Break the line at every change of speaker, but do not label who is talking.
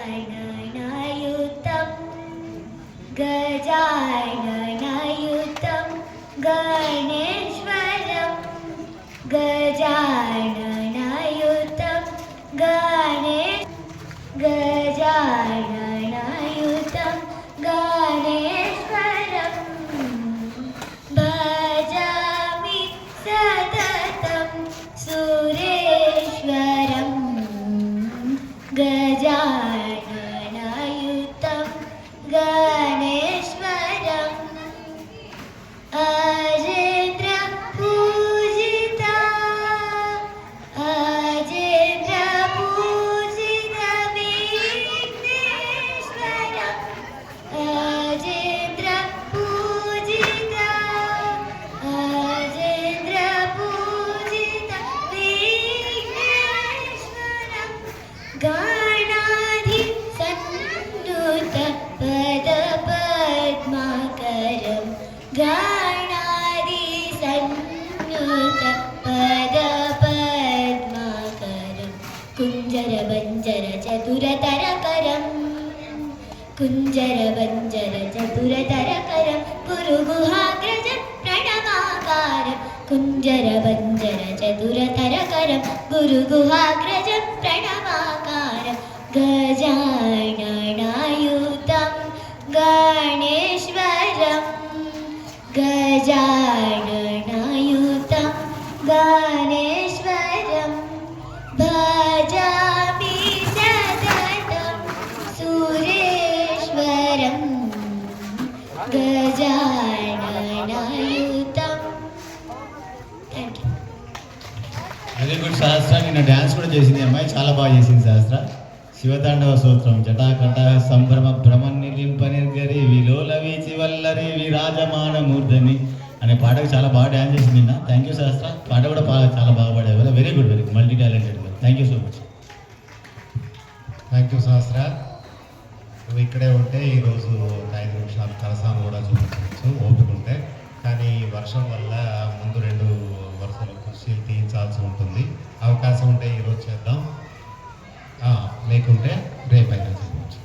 गजाननयुतं गजाननयुतं गणेश्वरं गजाननयुतं गजाननयुतं गणेश्वरं भजामि सततं सुरेश्वरं गजाननयुतं गणेश्वरम् अजेन्द्र पूजिता विघ्नेश्वरम् अजेन्द्र पूजिता विघ्नेश्वरम् गणाधि सन्नुत पद पद्माकरम् गणाधि सन्नुत पद पद्माकरम् कुञ्जर बञ्जर चतुरतरकरम् कुञ्जर बञ्जर चतुरतरकरं गुरुगुहाग्रजं प्रणमाकारं कुञ्जर बञ्जर चतुरतरकरं गुरुगुहाग्रजं प्रणमाकारं गजाननयुतं गणेश्वरं गजाननयुतं गणेश्वरं भजामि सततं सुरेश्वरं गजाननयुतं थैंक यू
వెరీ గుడ్ శాస్త్ర. నిన్న డ్యాన్స్ కూడా చేసింది అమ్మాయి, చాలా బాగా చేసింది శాస్త్ర. శివతాండవ స్తోత్రం జటాకట సంభ్రమ భ్రమ నిలింప నిర్గరి విలోల వీచి వల్లరి విరాజమాన మూర్ధని అనే పాటకు చాలా బాగా డ్యాన్స్ చేసింది నిన్న. థ్యాంక్ యూ శాస్త్ర. పాట కూడా చాలా బాగా పాడేవారు. Very good, very good, multi talented. Thank you so much.
Thank you శాస్త్ర. నువ్వు ఇక్కడే ఉంటే ఈరోజు ఒక 5 నిమిషాలు కలసాము కూడా చూపించవచ్చు ఓపిక ఉంటే. కానీ వర్షం వల్ల ముందు 2 వరుసలు కుర్చీలు తీయించాల్సి ఉంటుంది. అవకాశం ఉంటే ఈరోజు చేద్దాం, లేకుంటే రేపైనా చేయవచ్చు.